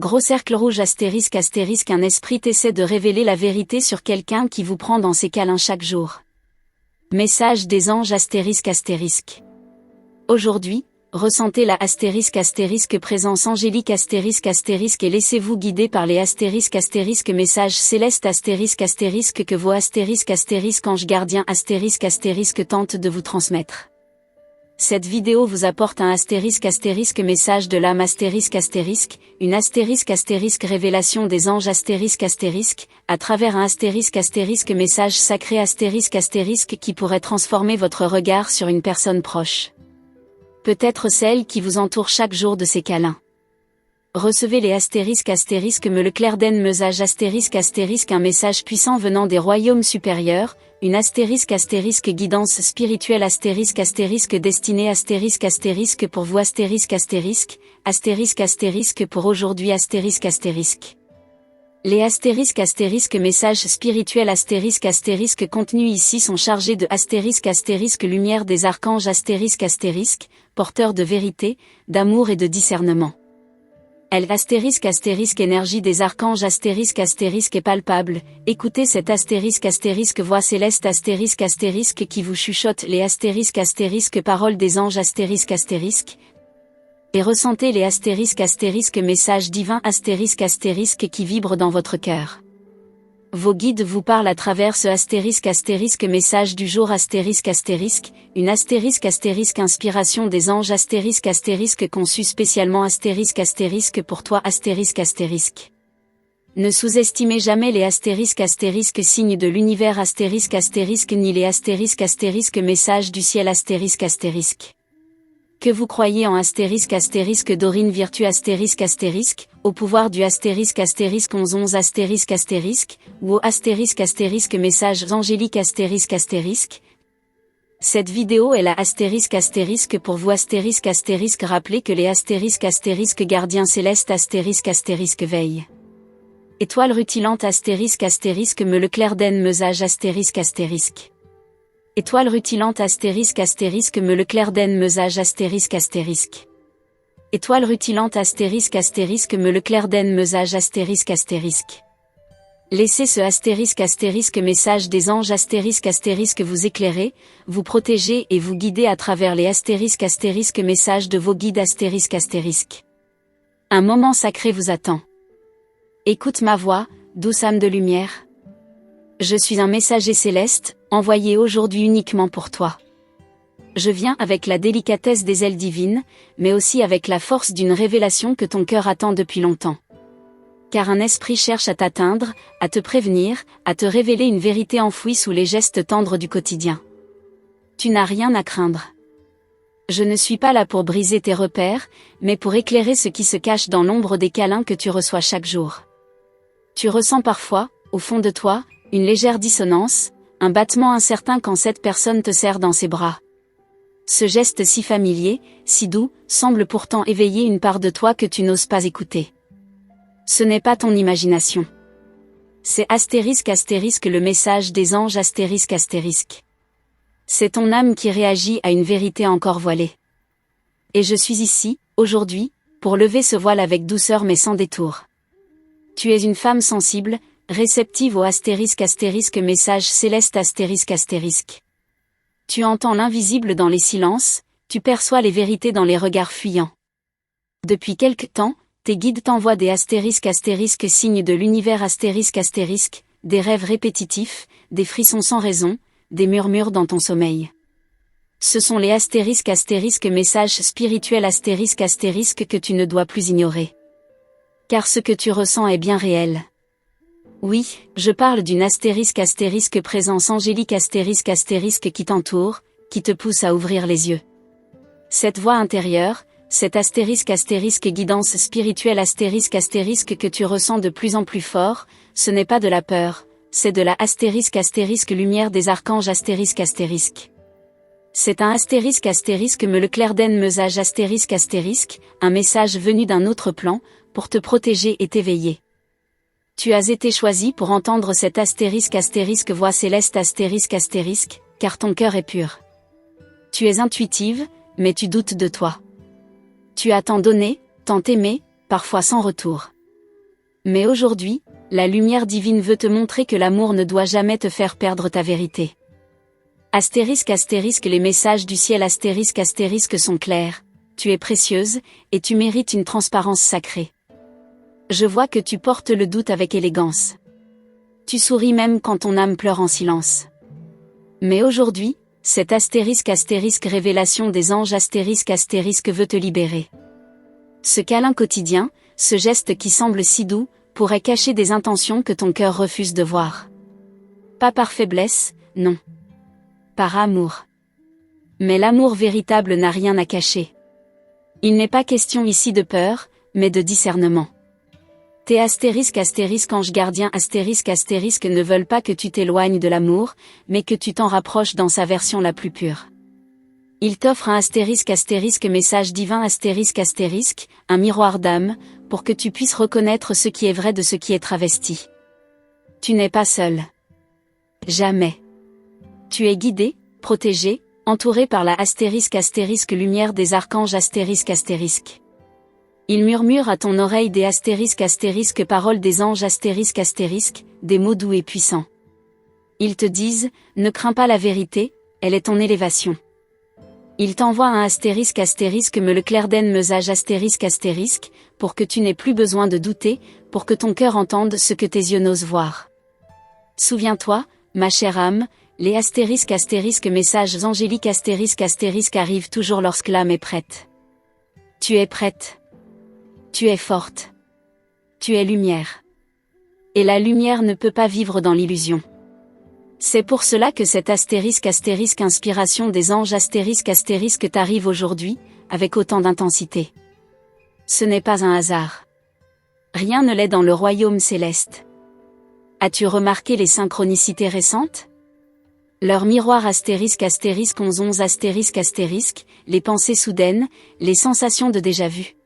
Gros cercle rouge astérisque astérisque un esprit essaie de révéler la vérité sur quelqu'un qui vous prend dans ses câlins chaque jour. Message des anges astérisque astérisque. Aujourd'hui, ressentez la astérisque astérisque présence angélique astérisque astérisque et laissez-vous guider par les astérisque astérisque messages célestes astérisque astérisque que vos astérisque astérisque anges gardiens astérisque astérisque tentent de vous transmettre. Cette vidéo vous apporte un astérisque astérisque message de l'âme astérisque astérisque, une astérisque astérisque révélation des anges astérisque astérisque, à travers un astérisque astérisque message sacré astérisque astérisque qui pourrait transformer votre regard sur une personne proche. Peut-être celle qui vous entoure chaque jour de ses câlins. Recevez les astérisques astérisques me le clair den mesage astérisque astérisque un message puissant venant des royaumes supérieurs, une astérisque astérisque guidance spirituelle astérisque astérisque destinée astérisque astérisque pour vous astérisque astérisque, astérisque astérisque pour aujourd'hui astérisque astérisque. Les astérisques astérisque messages spirituels astérisque astérisque contenus ici sont chargés de astérisque astérisque lumière des archanges astérisque astérisque, porteurs de vérité, d'amour et de discernement. Astérisque astérisque énergie des archanges astérisque astérisque est palpable, écoutez cette astérisque astérisque voix céleste astérisque astérisque qui vous chuchote les astérisque astérisque paroles des anges astérisque astérisque, et ressentez les astérisque astérisque messages divins astérisque astérisque qui vibrent dans votre cœur. Vos guides vous parlent à travers ce astérisque astérisque message du jour astérisque astérisque, une astérisque astérisque inspiration des anges astérisque astérisque conçu spécialement astérisque astérisque pour toi astérisque astérisque. Ne sous-estimez jamais les astérisques astérisque signes de l'univers astérisque astérisque ni les astérisques astérisque messages du ciel astérisque astérisque. Que vous croyez en astérisque astérisque Dorine Virtue astérisque astérisque, au pouvoir du astérisque astérisque 11 astérisque astérisque, ou au astérisque astérisque messages angéliques astérisque astérisque. Cette vidéo est la astérisque astérisque pour vous astérisque astérisque rappelez que les astérisques astérisque gardiens célestes astérisque astérisque veillent. Étoile rutilante astérisque astérisque me le clair den mesage astérisque astérisque. Étoile rutilante astérisque astérisque me le clair den mesage astérisque astérisque. Étoile rutilante astérisque astérisque me le clair den mesage astérisque astérisque. Laissez ce astérisque astérisque message des anges astérisque astérisque vous éclairer, vous protéger et vous guider à travers les astérisque astérisque messages de vos guides astérisque astérisque. Un moment sacré vous attend. Écoute ma voix, douce âme de lumière. Je suis un messager céleste, envoyé aujourd'hui uniquement pour toi. Je viens avec la délicatesse des ailes divines, mais aussi avec la force d'une révélation que ton cœur attend depuis longtemps. Car un esprit cherche à t'atteindre, à te prévenir, à te révéler une vérité enfouie sous les gestes tendres du quotidien. Tu n'as rien à craindre. Je ne suis pas là pour briser tes repères, mais pour éclairer ce qui se cache dans l'ombre des câlins que tu reçois chaque jour. Tu ressens parfois, au fond de toi, une légère dissonance, un battement incertain quand cette personne te serre dans ses bras. Ce geste si familier, si doux, semble pourtant éveiller une part de toi que tu n'oses pas écouter. Ce n'est pas ton imagination. C'est astérisque astérisque le message des anges astérisque astérisque. C'est ton âme qui réagit à une vérité encore voilée. Et je suis ici, aujourd'hui, pour lever ce voile avec douceur mais sans détour. Tu es une femme sensible, réceptive au astérisque astérisque message céleste astérisque astérisque. Tu entends l'invisible dans les silences, tu perçois les vérités dans les regards fuyants. Depuis quelque temps, tes guides t'envoient des astérisques astérisques signes de l'univers astérisque astérisque, des rêves répétitifs, des frissons sans raison, des murmures dans ton sommeil. Ce sont les astérisques astérisques messages spirituels astérisques astérisques que tu ne dois plus ignorer. Car ce que tu ressens est bien réel. Oui, je parle d'une astérisque astérisque présence angélique astérisque astérisque qui t'entoure, qui te pousse à ouvrir les yeux. Cette voix intérieure, cette astérisque astérisque guidance spirituelle astérisque astérisque que tu ressens de plus en plus fort, ce n'est pas de la peur, c'est de la astérisque astérisque lumière des archanges astérisque astérisque. C'est un astérisque astérisque me le clair den mesage astérisque astérisque, un message venu d'un autre plan, pour te protéger et t'éveiller. Tu as été choisi pour entendre cet astérisque astérisque voix céleste astérisque astérisque, car ton cœur est pur. Tu es intuitive, mais tu doutes de toi. Tu as tant donné, tant aimé, parfois sans retour. Mais aujourd'hui, la lumière divine veut te montrer que l'amour ne doit jamais te faire perdre ta vérité. Astérisque astérisque les messages du ciel astérisque astérisque sont clairs, tu es précieuse, et tu mérites une transparence sacrée. Je vois que tu portes le doute avec élégance. Tu souris même quand ton âme pleure en silence. Mais aujourd'hui, cette astérisque astérisque révélation des anges astérisque astérisque veut te libérer. Ce câlin quotidien, ce geste qui semble si doux, pourrait cacher des intentions que ton cœur refuse de voir. Pas par faiblesse, non. Par amour. Mais l'amour véritable n'a rien à cacher. Il n'est pas question ici de peur, mais de discernement. Tes astérisque astérisque anges gardiens astérisque astérisque ne veulent pas que tu t'éloignes de l'amour, mais que tu t'en rapproches dans sa version la plus pure. Ils t'offrent un astérisque astérisque message divin astérisque astérisque, un miroir d'âme, pour que tu puisses reconnaître ce qui est vrai de ce qui est travesti. Tu n'es pas seul. Jamais. Tu es guidé, protégé, entouré par la astérisque astérisque lumière des archanges astérisque astérisque. Ils murmurent à ton oreille des astérisque astérisque paroles des anges astérisque astérisque, des mots doux et puissants. Ils te disent, ne crains pas la vérité, elle est ton élévation. Ils t'envoient un astérisque astérisque me le clairden mesage astérisque astérisque, pour que tu n'aies plus besoin de douter, pour que ton cœur entende ce que tes yeux n'osent voir. Souviens-toi, ma chère âme, les astérisques astérisques messages angéliques astérisques astérisques arrivent toujours lorsque l'âme est prête. Tu es prête. Tu es forte. Tu es lumière. Et la lumière ne peut pas vivre dans l'illusion. C'est pour cela que cette astérisque astérisque inspiration des anges astérisque astérisque t'arrive aujourd'hui, avec autant d'intensité. Ce n'est pas un hasard. Rien ne l'est dans le royaume céleste. As-tu remarqué les synchronicités récentes? Leur miroir astérisque astérisque 11 astérisque astérisque, les pensées soudaines, les sensations de déjà-vu.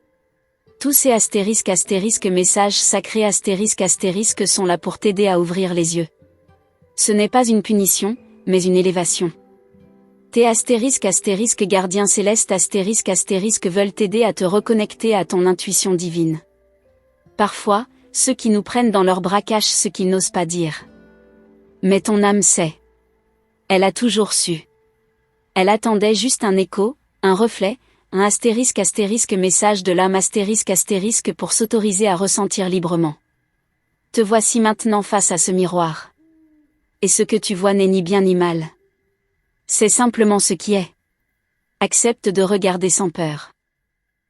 Tous ces astérisques astérisques messages sacrés astérisques astérisques sont là pour t'aider à ouvrir les yeux. Ce n'est pas une punition, mais une élévation. Tes astérisques astérisques gardiens célestes astérisques astérisques veulent t'aider à te reconnecter à ton intuition divine. Parfois, ceux qui nous prennent dans leurs bras cachent ce qu'ils n'osent pas dire. Mais ton âme sait. Elle a toujours su. Elle attendait juste un écho, un reflet, un astérisque astérisque message de l'âme astérisque astérisque pour s'autoriser à ressentir librement. Te voici maintenant face à ce miroir. Et ce que tu vois n'est ni bien ni mal. C'est simplement ce qui est. Accepte de regarder sans peur.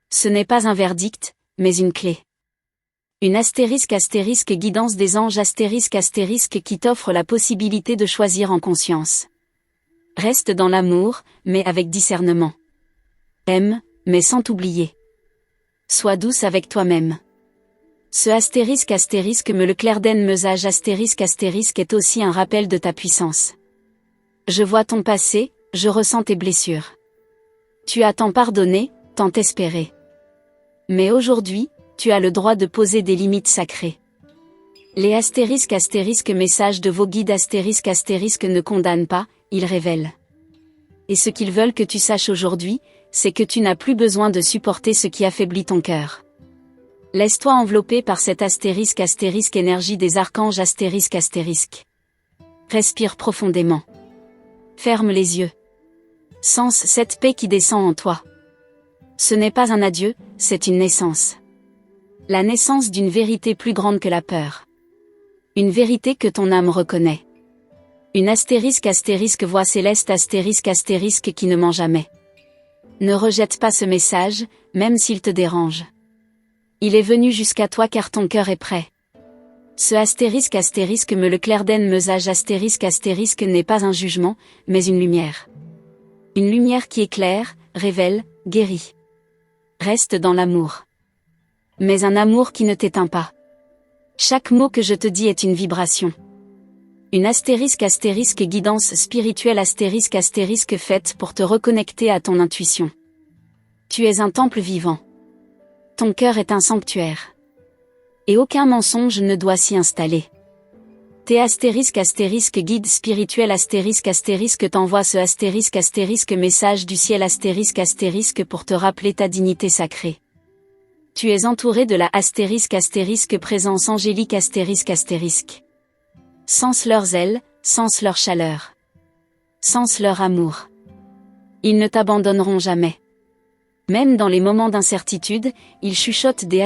Ce n'est pas un verdict, mais une clé. Une astérisque astérisque guidance des anges astérisque astérisque qui t'offre la possibilité de choisir en conscience. Reste dans l'amour, mais avec discernement. Aime, mais sans t'oublier. Sois douce avec toi-même. Ce astérisque astérisque me le clairden mesage astérisque astérisque est aussi un rappel de ta puissance. Je vois ton passé, je ressens tes blessures. Tu as tant pardonné, tant espéré. Mais aujourd'hui, tu as le droit de poser des limites sacrées. Les astérisques astérisques messages de vos guides astérisques astérisques ne condamnent pas, ils révèlent. Et ce qu'ils veulent que tu saches aujourd'hui, c'est que tu n'as plus besoin de supporter ce qui affaiblit ton cœur. Laisse-toi envelopper par cette astérisque astérisque énergie des archanges astérisque astérisque. Respire profondément. Ferme les yeux. Sens cette paix qui descend en toi. Ce n'est pas un adieu, c'est une naissance. La naissance d'une vérité plus grande que la peur. Une vérité que ton âme reconnaît. Une astérisque astérisque voix céleste astérisque astérisque qui ne ment jamais. Ne rejette pas ce message, même s'il te dérange. Il est venu jusqu'à toi car ton cœur est prêt. Ce astérisque astérisque me le clairden mesage astérisque astérisque n'est pas un jugement, mais une lumière. Une lumière qui éclaire, révèle, guérit. Reste dans l'amour. Mais un amour qui ne t'éteint pas. Chaque mot que je te dis est une vibration. Une astérisque astérisque guidance spirituelle astérisque astérisque faite pour te reconnecter à ton intuition. Tu es un temple vivant. Ton cœur est un sanctuaire. Et aucun mensonge ne doit s'y installer. Tes astérisque astérisque guide spirituel astérisque astérisque t'envoie ce astérisque astérisque message du ciel astérisque astérisque pour te rappeler ta dignité sacrée. Tu es entouré de la présence angélique Sens leurs ailes, sens leur chaleur. Sens leur amour. Ils ne t'abandonneront jamais. Même dans les moments d'incertitude, ils chuchotent des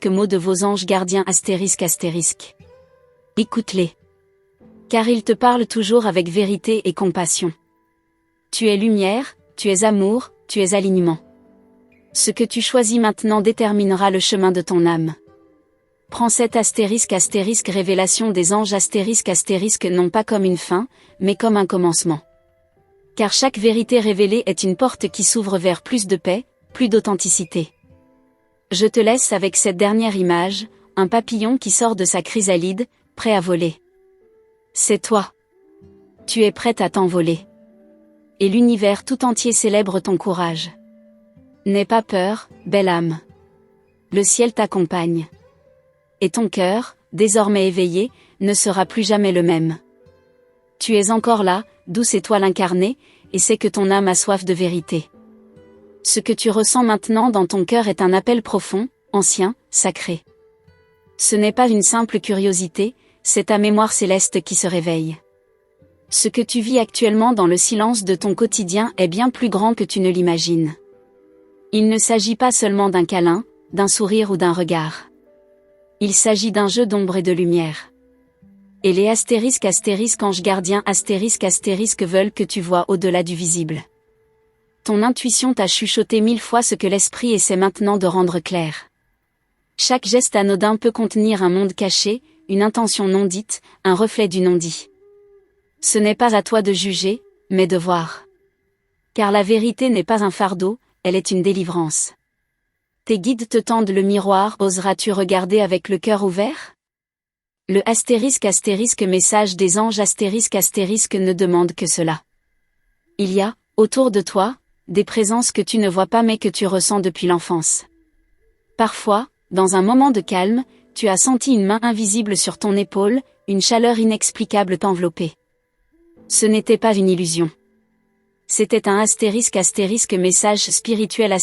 mots de vos anges gardiens Écoute-les. Car ils te parlent toujours avec vérité et compassion. Tu es lumière, tu es amour, tu es alignement. Ce que tu choisis maintenant déterminera le chemin de ton âme. Prends cette révélation des anges non pas comme une fin, mais comme un commencement. Car chaque vérité révélée est une porte qui s'ouvre vers plus de paix, plus d'authenticité. Je te laisse avec cette dernière image, un papillon qui sort de sa chrysalide, prêt à voler. C'est toi. Tu es prête à t'envoler. Et l'univers tout entier célèbre ton courage. N'aie pas peur, belle âme. Le ciel t'accompagne. Et ton cœur, désormais éveillé, ne sera plus jamais le même. Tu es encore là, douce étoile incarnée, et c'est que ton âme a soif de vérité. Ce que tu ressens maintenant dans ton cœur est un appel profond, ancien, sacré. Ce n'est pas une simple curiosité, c'est ta mémoire céleste qui se réveille. Ce que tu vis actuellement dans le silence de ton quotidien est bien plus grand que tu ne l'imagines. Il ne s'agit pas seulement d'un câlin, d'un sourire ou d'un regard. Il s'agit d'un jeu d'ombre et de lumière. Et les anges gardiens veulent que tu vois au-delà du visible. Ton intuition t'a chuchoté 1000 fois ce que l'esprit essaie maintenant de rendre clair. Chaque geste anodin peut contenir un monde caché, une intention non dite, un reflet du non-dit. Ce n'est pas à toi de juger, mais de voir. Car la vérité n'est pas un fardeau, elle est une délivrance. Tes guides te tendent le miroir, oseras-tu regarder avec le cœur ouvert? Le message des anges ne demande que cela. Il y a, autour de toi, des présences que tu ne vois pas mais que tu ressens depuis l'enfance. Parfois, dans un moment de calme, tu as senti une main invisible sur ton épaule, une chaleur inexplicable t'envelopper. Ce n'était pas une illusion. C'était un message spirituel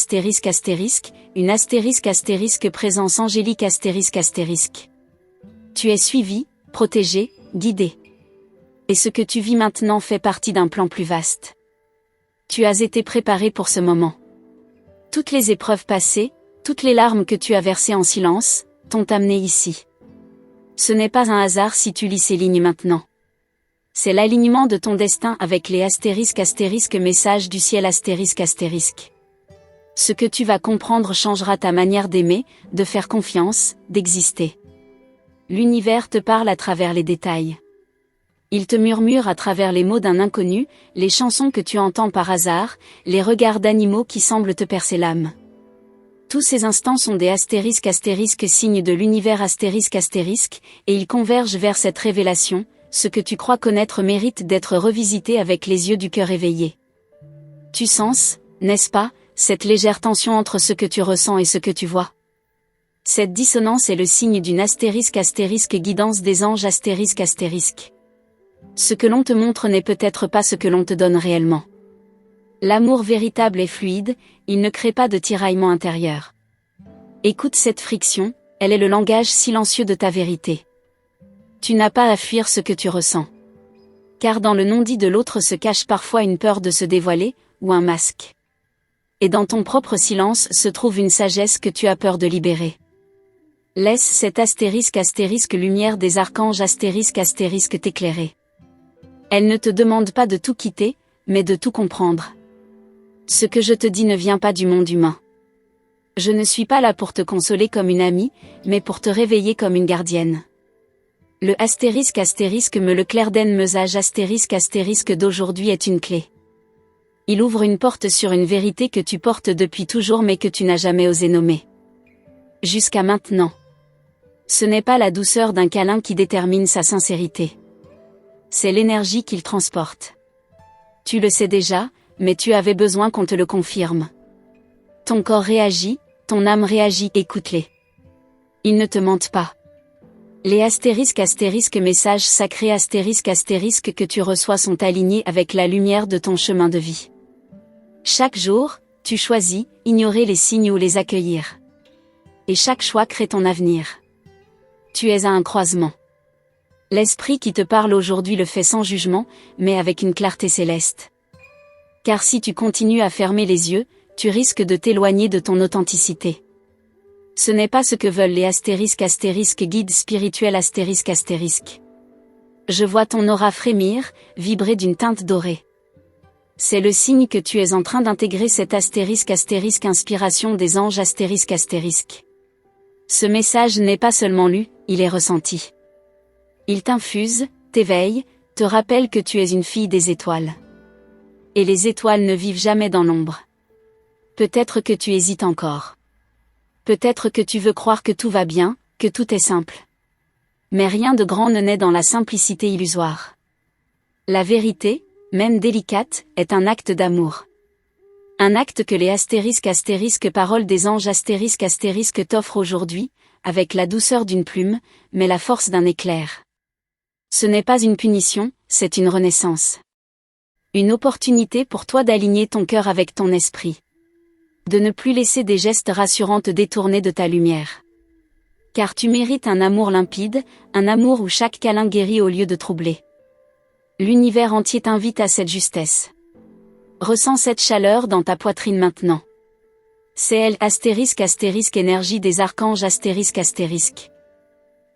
une présence angélique Tu es suivi, protégé, guidé. Et ce que tu vis maintenant fait partie d'un plan plus vaste. Tu as été préparé pour ce moment. Toutes les épreuves passées, toutes les larmes que tu as versées en silence, t'ont amené ici. Ce n'est pas un hasard si tu lis ces lignes maintenant. C'est l'alignement de ton destin avec les messages du ciel Ce que tu vas comprendre changera ta manière d'aimer, de faire confiance, d'exister. L'univers te parle à travers les détails. Il te murmure à travers les mots d'un inconnu, les chansons que tu entends par hasard, les regards d'animaux qui semblent te percer l'âme. Tous ces instants sont des signes de l'univers et ils convergent vers cette révélation. Ce que tu crois connaître mérite d'être revisité avec les yeux du cœur éveillé. Tu sens, n'est-ce pas, cette légère tension entre ce que tu ressens et ce que tu vois. Cette dissonance est le signe d'une guidance des anges Ce que l'on te montre n'est peut-être pas ce que l'on te donne réellement. L'amour véritable est fluide, il ne crée pas de tiraillement intérieur. Écoute cette friction, elle est le langage silencieux de ta vérité. Tu n'as pas à fuir ce que tu ressens. Car dans le non-dit de l'autre se cache parfois une peur de se dévoiler, ou un masque. Et dans ton propre silence se trouve une sagesse que tu as peur de libérer. Laisse cette lumière des archanges t'éclairer. Elle ne te demande pas de tout quitter, mais de tout comprendre. Ce que je te dis ne vient pas du monde humain. Je ne suis pas là pour te consoler comme une amie, mais pour te réveiller comme une gardienne. Le le clair den mesage d'aujourd'hui est une clé. Il ouvre une porte sur une vérité que tu portes depuis toujours mais que tu n'as jamais osé nommer. Jusqu'à maintenant. Ce n'est pas la douceur d'un câlin qui détermine sa sincérité. C'est l'énergie qu'il transporte. Tu le sais déjà, mais tu avais besoin qu'on te le confirme. Ton corps réagit, ton âme réagit, écoute-les. Ils ne te mentent pas. Les messages sacrés que tu reçois sont alignés avec la lumière de ton chemin de vie. Chaque jour, tu choisis, ignorer les signes ou les accueillir. Et chaque choix crée ton avenir. Tu es à un croisement. L'esprit qui te parle aujourd'hui le fait sans jugement, mais avec une clarté céleste. Car si tu continues à fermer les yeux, tu risques de t'éloigner de ton authenticité. Ce n'est pas ce que veulent les guides spirituels ***. Je vois ton aura frémir, vibrer d'une teinte dorée. C'est le signe que tu es en train d'intégrer cette inspiration des anges ***. Ce message n'est pas seulement lu, il est ressenti. Il t'infuse, t'éveille, te rappelle que tu es une fille des étoiles. Et les étoiles ne vivent jamais dans l'ombre. Peut-être que tu hésites encore. Peut-être que tu veux croire que tout va bien, que tout est simple. Mais rien de grand ne naît dans la simplicité illusoire. La vérité, même délicate, est un acte d'amour. Un acte que les paroles des anges *** t'offrent aujourd'hui, avec la douceur d'une plume, mais la force d'un éclair. Ce n'est pas une punition, c'est une renaissance. Une opportunité pour toi d'aligner ton cœur avec ton esprit. De ne plus laisser des gestes rassurants te détourner de ta lumière. Car tu mérites un amour limpide, un amour où chaque câlin guérit au lieu de troubler. L'univers entier t'invite à cette justesse. Ressens cette chaleur dans ta poitrine maintenant. C'est elle *** énergie des archanges ***.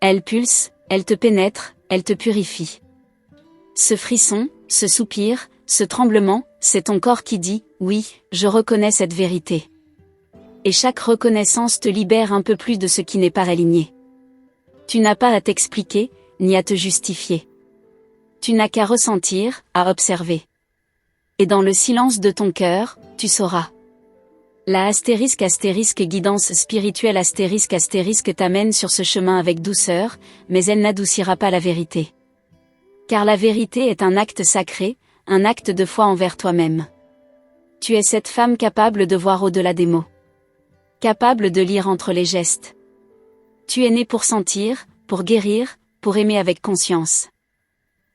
Elle pulse, elle te pénètre, elle te purifie. Ce frisson, ce soupir, ce tremblement, c'est ton corps qui dit « Oui, je reconnais cette vérité ». Et chaque reconnaissance te libère un peu plus de ce qui n'est pas aligné. Tu n'as pas à t'expliquer, ni à te justifier. Tu n'as qu'à ressentir, à observer. Et dans le silence de ton cœur, tu sauras. La guidance spirituelle * t'amène sur ce chemin avec douceur, mais elle n'adoucira pas la vérité. Car la vérité est un acte sacré, un acte de foi envers toi-même. Tu es cette femme capable de voir au-delà des mots. Capable de lire entre les gestes. Tu es née pour sentir, pour guérir, pour aimer avec conscience.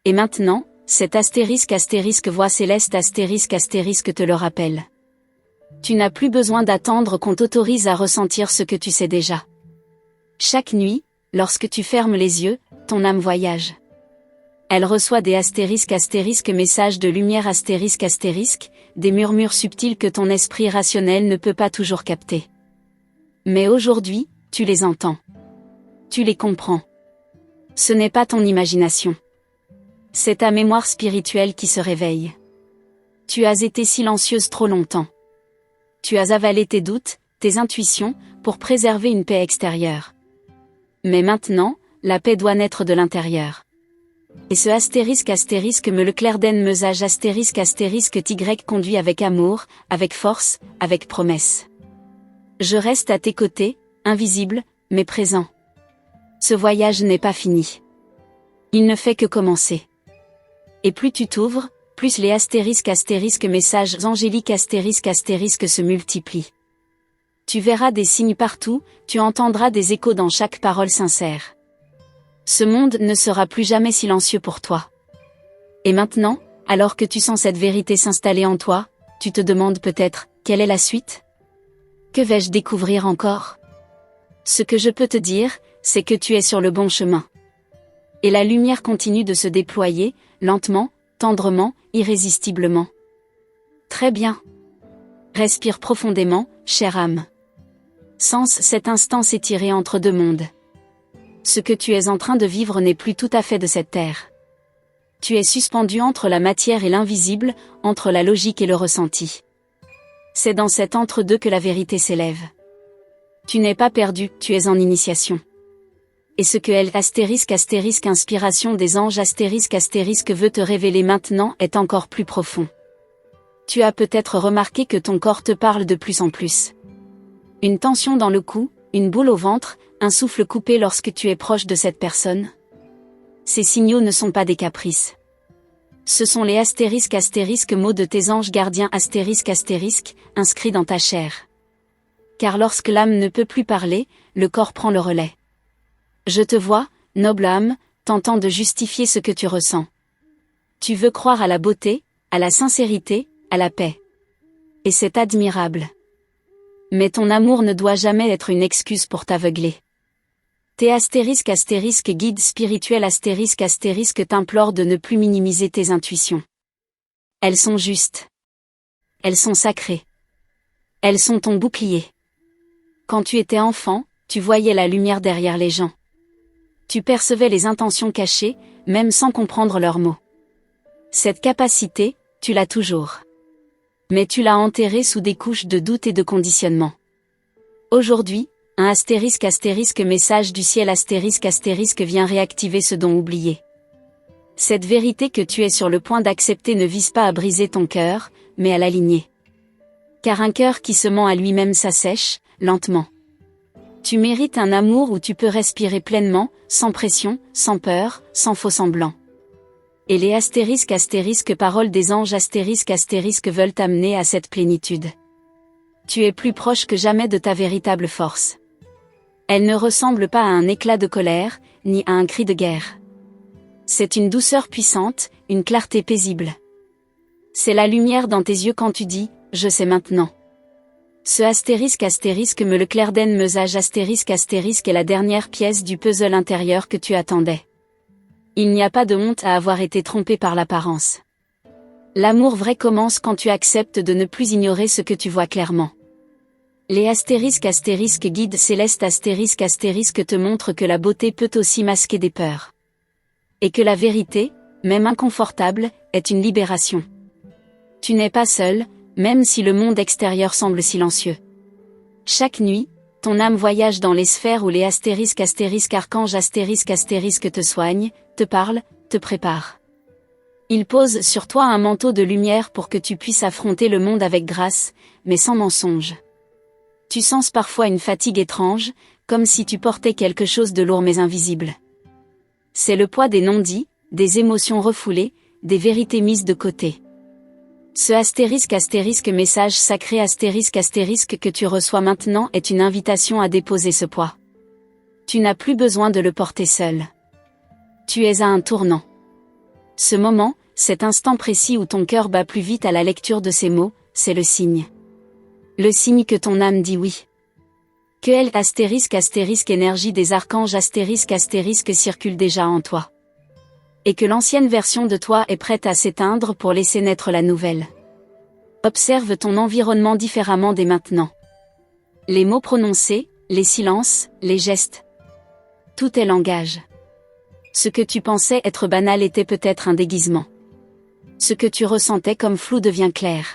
Et maintenant, cette voix céleste * te le rappelle. Tu n'as plus besoin d'attendre qu'on t'autorise à ressentir ce que tu sais déjà. Chaque nuit, lorsque tu fermes les yeux, ton âme voyage. Elle reçoit des messages de lumière ***, des murmures subtils que ton esprit rationnel ne peut pas toujours capter. Mais aujourd'hui, tu les entends. Tu les comprends. Ce n'est pas ton imagination. C'est ta mémoire spirituelle qui se réveille. Tu as été silencieuse trop longtemps. Tu as avalé tes doutes, tes intuitions, pour préserver une paix extérieure. Mais maintenant, la paix doit naître de l'intérieur. Et ce * me le clairden mesage *** conduit avec amour, avec force, avec promesse. Je reste à tes côtés, invisible, mais présent. Ce voyage n'est pas fini. Il ne fait que commencer. Et plus tu t'ouvres, plus les messages angéliques * se multiplient. Tu verras des signes partout, tu entendras des échos dans chaque parole sincère. Ce monde ne sera plus jamais silencieux pour toi. Et maintenant, alors que tu sens cette vérité s'installer en toi, tu te demandes peut-être, quelle est la suite? Que vais-je découvrir encore? Ce que je peux te dire, c'est que tu es sur le bon chemin. Et la lumière continue de se déployer, lentement, tendrement, irrésistiblement. Très bien. Respire profondément, chère âme. Sens cet instant s'étirer entre deux mondes. Ce que tu es en train de vivre n'est plus tout à fait de cette terre. Tu es suspendu entre la matière et l'invisible, entre la logique et le ressenti. C'est dans cet entre-deux que la vérité s'élève. Tu n'es pas perdu, tu es en initiation. Et ce que inspiration des anges * veut te révéler maintenant est encore plus profond. Tu as peut-être remarqué que ton corps te parle de plus en plus. Une tension dans le cou, une boule au ventre, un souffle coupé lorsque tu es proche de cette personne. Ces signaux ne sont pas des caprices. Ce sont les mots de tes anges gardiens ***, inscrits dans ta chair. Car lorsque l'âme ne peut plus parler, le corps prend le relais. Je te vois, noble âme, tentant de justifier ce que tu ressens. Tu veux croire à la beauté, à la sincérité, à la paix. Et c'est admirable. Mais ton amour ne doit jamais être une excuse pour t'aveugler. Tes ** guide spirituel * t'implore de ne plus minimiser tes intuitions. Elles sont justes. Elles sont sacrées. Elles sont ton bouclier. Quand tu étais enfant, tu voyais la lumière derrière les gens. Tu percevais les intentions cachées, même sans comprendre leurs mots. Cette capacité, tu l'as toujours. Mais tu l'as enterrée sous des couches de doute et de conditionnement. Aujourd'hui, un * message du ciel * vient réactiver ce don oublié. Cette vérité que tu es sur le point d'accepter ne vise pas à briser ton cœur, mais à l'aligner. Car un cœur qui se ment à lui-même s'assèche, lentement. Tu mérites un amour où tu peux respirer pleinement, sans pression, sans peur, sans faux semblants. Et les * paroles des anges * veulent t'amener à cette plénitude. Tu es plus proche que jamais de ta véritable force. Elle ne ressemble pas à un éclat de colère, ni à un cri de guerre. C'est une douceur puissante, une clarté paisible. C'est la lumière dans tes yeux quand tu dis « Je sais maintenant ». Ce * me le clairden mesage * est la dernière pièce du puzzle intérieur que tu attendais. Il n'y a pas de honte à avoir été trompé par l'apparence. L'amour vrai commence quand tu acceptes de ne plus ignorer ce que tu vois clairement. Les * guides célestes * te montrent que la beauté peut aussi masquer des peurs. Et que la vérité, même inconfortable, est une libération. Tu n'es pas seul, même si le monde extérieur semble silencieux. Chaque nuit, ton âme voyage dans les sphères où les * archanges * te soignent, te parlent, te préparent. Ils posent sur toi un manteau de lumière pour que tu puisses affronter le monde avec grâce, mais sans mensonge. Tu sens parfois une fatigue étrange, comme si tu portais quelque chose de lourd mais invisible. C'est le poids des non-dits, des émotions refoulées, des vérités mises de côté. Ce * message sacré * que tu reçois maintenant est une invitation à déposer ce poids. Tu n'as plus besoin de le porter seul. Tu es à un tournant. Ce moment, cet instant précis où ton cœur bat plus vite à la lecture de ces mots, c'est le signe. Le signe que ton âme dit oui. Que * énergie des archanges * circule déjà en toi. Et que l'ancienne version de toi est prête à s'éteindre pour laisser naître la nouvelle. Observe ton environnement différemment dès maintenant. Les mots prononcés, les silences, les gestes. Tout est langage. Ce que tu pensais être banal était peut-être un déguisement. Ce que tu ressentais comme flou devient clair.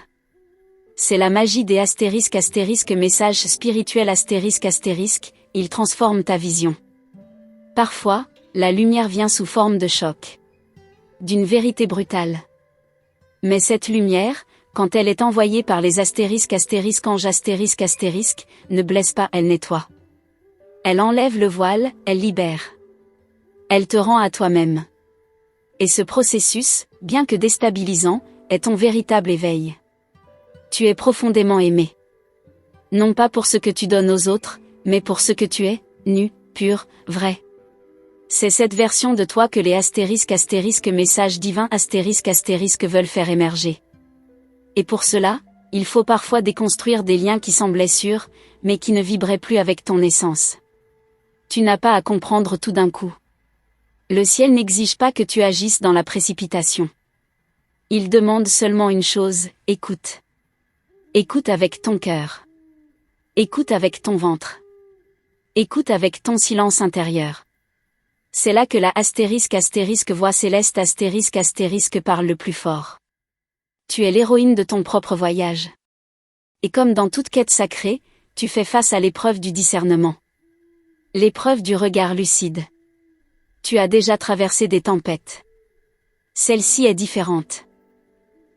C'est la magie des * messages spirituels *, ils transforment ta vision. Parfois, la lumière vient sous forme de choc. D'une vérité brutale. Mais cette lumière, quand elle est envoyée par les * anges *, ne blesse pas, elle nettoie. Elle enlève le voile, elle libère. Elle te rend à toi-même. Et ce processus, bien que déstabilisant, est ton véritable éveil. Tu es profondément aimé. Non pas pour ce que tu donnes aux autres, mais pour ce que tu es, nu, pur, vrai. C'est cette version de toi que les * messages divins * veulent faire émerger. Et pour cela, il faut parfois déconstruire des liens qui semblaient sûrs, mais qui ne vibraient plus avec ton essence. Tu n'as pas à comprendre tout d'un coup. Le ciel n'exige pas que tu agisses dans la précipitation. Il demande seulement une chose, écoute. Écoute avec ton cœur. Écoute avec ton ventre. Écoute avec ton silence intérieur. C'est là que la * voix céleste * parle le plus fort. Tu es l'héroïne de ton propre voyage. Et comme dans toute quête sacrée, tu fais face à l'épreuve du discernement. L'épreuve du regard lucide. Tu as déjà traversé des tempêtes. Celle-ci est différente.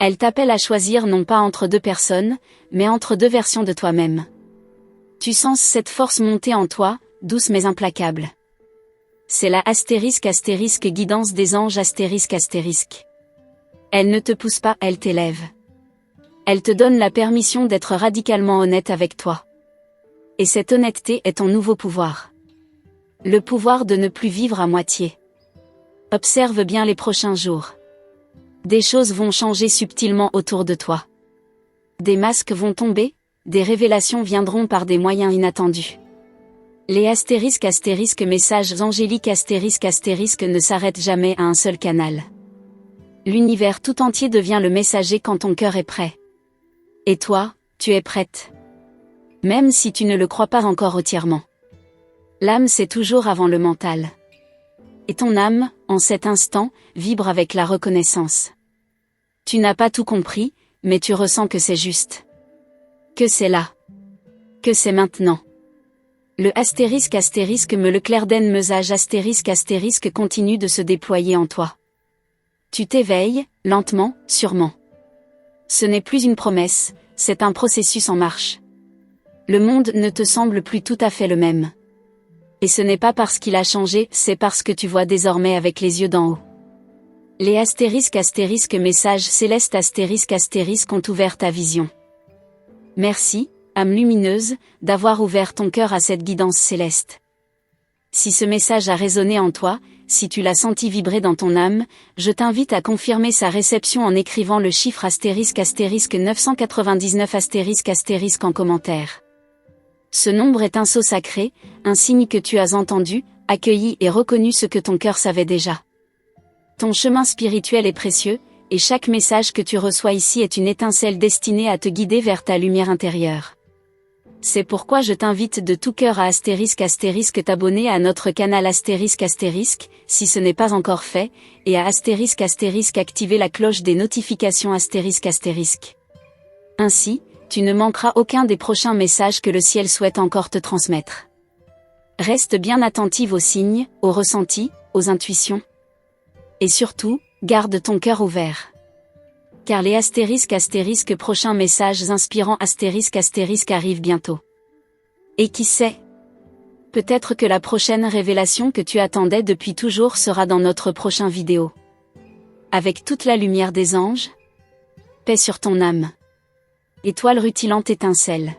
Elle t'appelle à choisir non pas entre deux personnes, mais entre deux versions de toi-même. Tu sens cette force monter en toi, douce mais implacable. C'est la * guidance des anges *. Elle ne te pousse pas, elle t'élève. Elle te donne la permission d'être radicalement honnête avec toi. Et cette honnêteté est ton nouveau pouvoir. Le pouvoir de ne plus vivre à moitié. Observe bien les prochains jours. Des choses vont changer subtilement autour de toi. Des masques vont tomber, des révélations viendront par des moyens inattendus. Les messages angéliques ne s'arrêtent jamais à un seul canal. L'univers tout entier devient le messager quand ton cœur est prêt. Et toi, tu es prête. Même si tu ne le crois pas encore entièrement. L'âme c'est toujours avant le mental. Et ton âme, en cet instant, vibre avec la reconnaissance. Tu n'as pas tout compris, mais tu ressens que c'est juste. Que c'est là. Que c'est maintenant. Le le clair den mesage continue de se déployer en toi. Tu t'éveilles, lentement, sûrement. Ce n'est plus une promesse, c'est un processus en marche. Le monde ne te semble plus tout à fait le même. Et ce n'est pas parce qu'il a changé, c'est parce que tu vois désormais avec les yeux d'en haut. Les messages célestes ont ouvert ta vision. Merci, âme lumineuse, d'avoir ouvert ton cœur à cette guidance céleste. Si ce message a résonné en toi, si tu l'as senti vibrer dans ton âme, je t'invite à confirmer sa réception en écrivant le chiffre *999 * en commentaire. Ce nombre est un sceau sacré, un signe que tu as entendu, accueilli et reconnu ce que ton cœur savait déjà. Ton chemin spirituel est précieux, et chaque message que tu reçois ici est une étincelle destinée à te guider vers ta lumière intérieure. C'est pourquoi je t'invite de tout cœur à t'abonner à notre canal si ce n'est pas encore fait, et à activer la cloche des notifications Ainsi, tu ne manqueras aucun des prochains messages que le ciel souhaite encore te transmettre. Reste bien attentive aux signes, aux ressentis, aux intuitions. Et surtout, garde ton cœur ouvert. Car les prochains messages inspirants arrivent bientôt. Et qui sait? Peut-être que la prochaine révélation que tu attendais depuis toujours sera dans notre prochain vidéo. Avec toute la lumière des anges, paix sur ton âme. Étoile rutilante étincelle.